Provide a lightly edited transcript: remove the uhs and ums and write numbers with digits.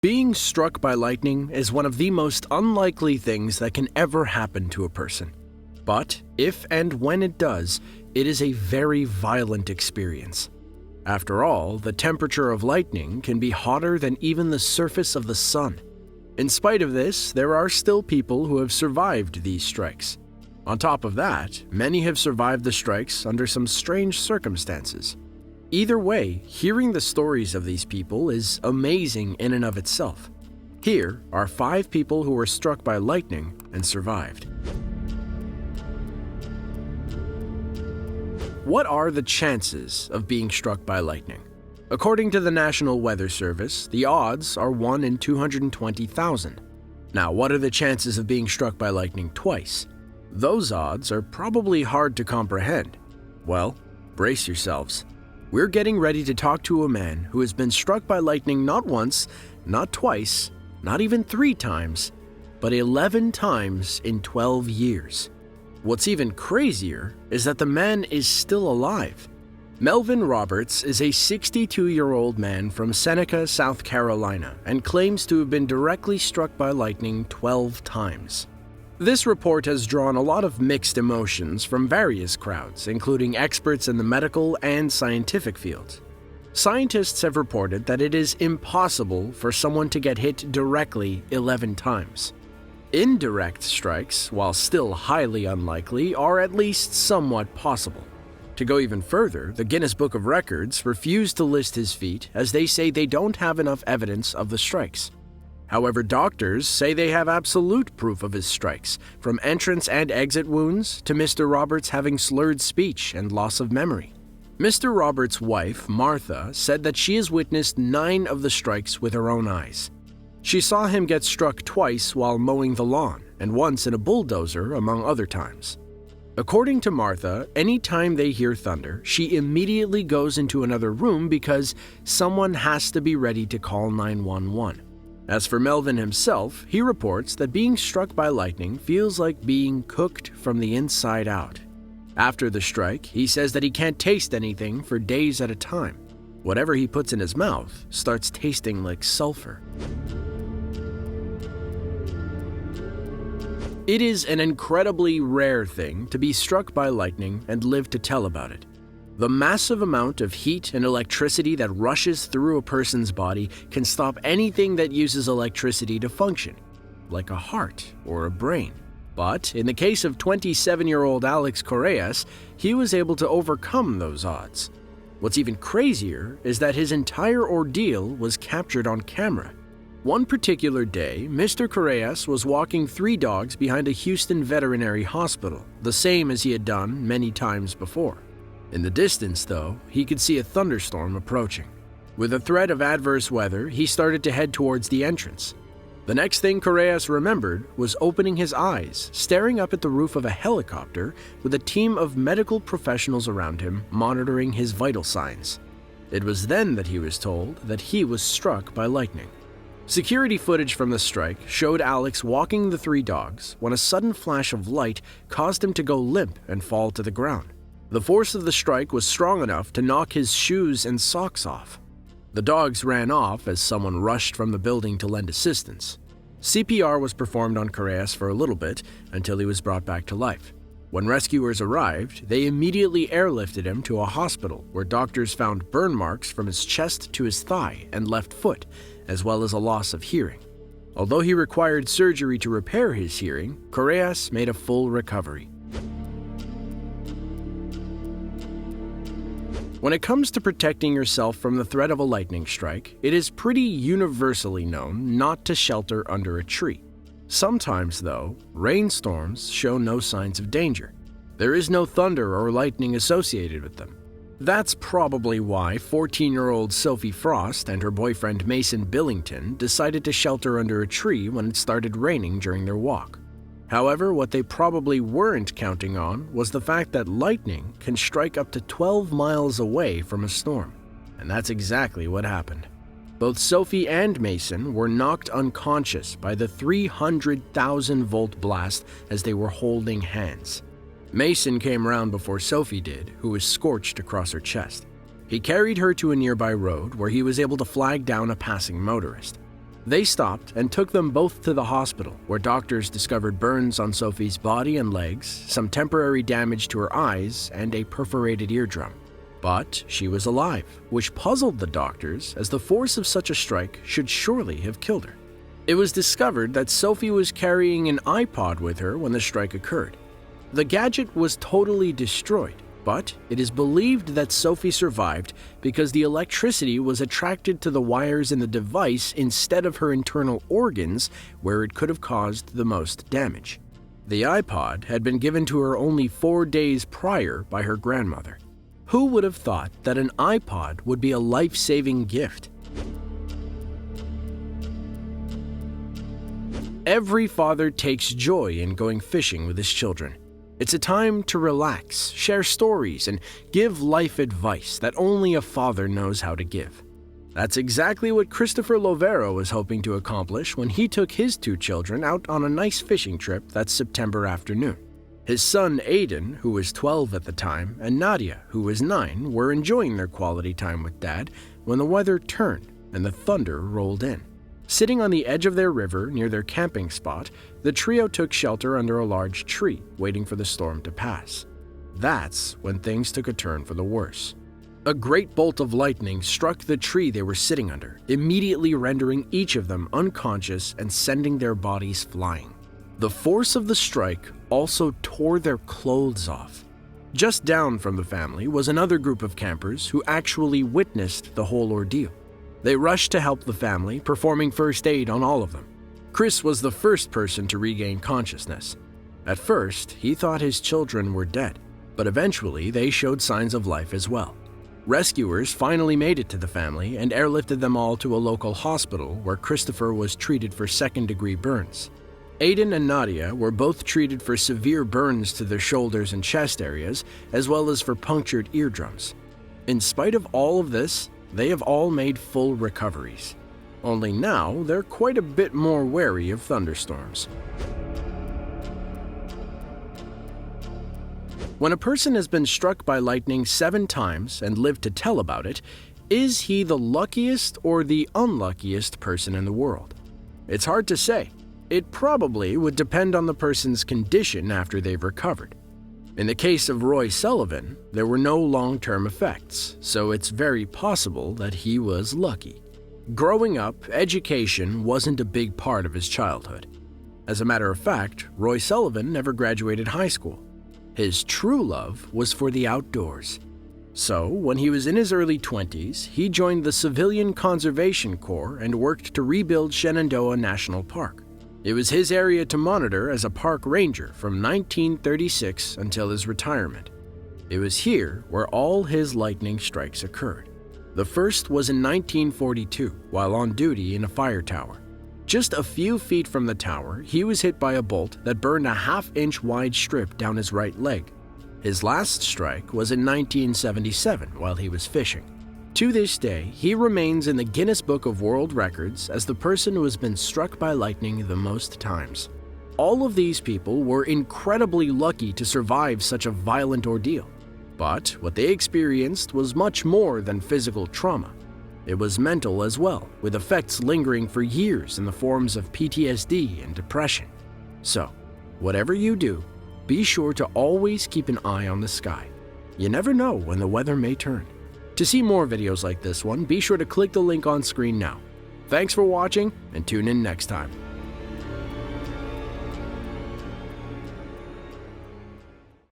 Being struck by lightning is one of the most unlikely things that can ever happen to a person. But if and when it does, it is a very violent experience. After all, the temperature of lightning can be hotter than even the surface of the sun. In spite of this, there are still people who have survived these strikes. On top of that, many have survived the strikes under some strange circumstances. Either way, hearing the stories of these people is amazing in and of itself. Here are 5 people who were struck by lightning and survived. What are the chances of being struck by lightning? According to the National Weather Service, the odds are 1 in 220,000. Now, what are the chances of being struck by lightning twice? Those odds are probably hard to comprehend. Well, brace yourselves. We're getting ready to talk to a man who has been struck by lightning not once, not twice, not even 3 times, but 11 times in 12 years. What's even crazier is that the man is still alive. Melvin Roberts is a 62-year-old man from Seneca, South Carolina, and claims to have been directly struck by lightning 12 times. This report has drawn a lot of mixed emotions from various crowds, including experts in the medical and scientific fields. Scientists have reported that it is impossible for someone to get hit directly 11 times. Indirect strikes, while still highly unlikely, are at least somewhat possible. To go even further, the Guinness Book of Records refused to list his feat as they say they don't have enough evidence of the strikes. However, doctors say they have absolute proof of his strikes, from entrance and exit wounds to Mr. Roberts having slurred speech and loss of memory. Mr. Roberts' wife, Martha, said that she has witnessed 9 of the strikes with her own eyes. She saw him get struck twice while mowing the lawn, and once in a bulldozer, among other times. According to Martha, any time they hear thunder, she immediately goes into another room because someone has to be ready to call 911. As for Melvin himself, he reports that being struck by lightning feels like being cooked from the inside out. After the strike, he says that he can't taste anything for days at a time. Whatever he puts in his mouth starts tasting like sulfur. It is an incredibly rare thing to be struck by lightning and live to tell about it. The massive amount of heat and electricity that rushes through a person's body can stop anything that uses electricity to function, like a heart or a brain. But in the case of 27-year-old Alex Correas, he was able to overcome those odds. What's even crazier is that his entire ordeal was captured on camera. One particular day, Mr. Correas was walking 3 dogs behind a Houston veterinary hospital, the same as he had done many times before. In the distance, though, he could see a thunderstorm approaching. With the threat of adverse weather, he started to head towards the entrance. The next thing Correas remembered was opening his eyes, staring up at the roof of a helicopter with a team of medical professionals around him monitoring his vital signs. It was then that he was told that he was struck by lightning. Security footage from the strike showed Alex walking the 3 dogs when a sudden flash of light caused him to go limp and fall to the ground. The force of the strike was strong enough to knock his shoes and socks off. The dogs ran off as someone rushed from the building to lend assistance. CPR was performed on Correas for a little bit until he was brought back to life. When rescuers arrived, they immediately airlifted him to a hospital where doctors found burn marks from his chest to his thigh and left foot, as well as a loss of hearing. Although he required surgery to repair his hearing, Correas made a full recovery. When it comes to protecting yourself from the threat of a lightning strike, it is pretty universally known not to shelter under a tree. Sometimes, though, rainstorms show no signs of danger. There is no thunder or lightning associated with them. That's probably why 14-year-old Sophie Frost and her boyfriend Mason Billington decided to shelter under a tree when it started raining during their walk. However, what they probably weren't counting on was the fact that lightning can strike up to 12 miles away from a storm. And that's exactly what happened. Both Sophie and Mason were knocked unconscious by the 300,000-volt blast as they were holding hands. Mason came round before Sophie did, who was scorched across her chest. He carried her to a nearby road where he was able to flag down a passing motorist. They stopped and took them both to the hospital, where doctors discovered burns on Sophie's body and legs, some temporary damage to her eyes, and a perforated eardrum. But she was alive, which puzzled the doctors, as the force of such a strike should surely have killed her. It was discovered that Sophie was carrying an iPod with her when the strike occurred. The gadget was totally destroyed, but it is believed that Sophie survived because the electricity was attracted to the wires in the device instead of her internal organs, where it could have caused the most damage. The iPod had been given to her only 4 days prior by her grandmother. Who would have thought that an iPod would be a life-saving gift? Every father takes joy in going fishing with his children. It's a time to relax, share stories, and give life advice that only a father knows how to give. That's exactly what Christopher Lovero was hoping to accomplish when he took his 2 children out on a nice fishing trip that September afternoon. His son Aiden, who was 12 at the time, and Nadia, who was 9, were enjoying their quality time with Dad when the weather turned and the thunder rolled in. Sitting on the edge of their river near their camping spot, the trio took shelter under a large tree, waiting for the storm to pass. That's when things took a turn for the worse. A great bolt of lightning struck the tree they were sitting under, immediately rendering each of them unconscious and sending their bodies flying. The force of the strike also tore their clothes off. Just down from the family was another group of campers who actually witnessed the whole ordeal. They rushed to help the family, performing first aid on all of them. Chris was the first person to regain consciousness. At first, he thought his children were dead, but eventually they showed signs of life as well. Rescuers finally made it to the family and airlifted them all to a local hospital where Christopher was treated for second-degree burns. Aiden and Nadia were both treated for severe burns to their shoulders and chest areas, as well as for punctured eardrums. In spite of all of this, they have all made full recoveries. Only now, they're quite a bit more wary of thunderstorms. When a person has been struck by lightning 7 times and lived to tell about it, is he the luckiest or the unluckiest person in the world? It's hard to say. It probably would depend on the person's condition after they've recovered. In the case of Roy Sullivan, there were no long-term effects, so it's very possible that he was lucky. Growing up, education wasn't a big part of his childhood. As a matter of fact, Roy Sullivan never graduated high school. His true love was for the outdoors. So, when he was in his early 20s, he joined the Civilian Conservation Corps and worked to rebuild Shenandoah National Park. It was his area to monitor as a park ranger from 1936 until his retirement. It was here where all his lightning strikes occurred. The first was in 1942 while on duty in a fire tower. Just a few feet from the tower, he was hit by a bolt that burned a half-inch wide strip down his right leg. His last strike was in 1977 while he was fishing. To this day, he remains in the Guinness Book of World Records as the person who has been struck by lightning the most times. All of these people were incredibly lucky to survive such a violent ordeal. But what they experienced was much more than physical trauma. It was mental as well, with effects lingering for years in the forms of PTSD and depression. So, whatever you do, be sure to always keep an eye on the sky. You never know when the weather may turn. To see more videos like this one, be sure to click the link on screen now. Thanks for watching, and tune in next time.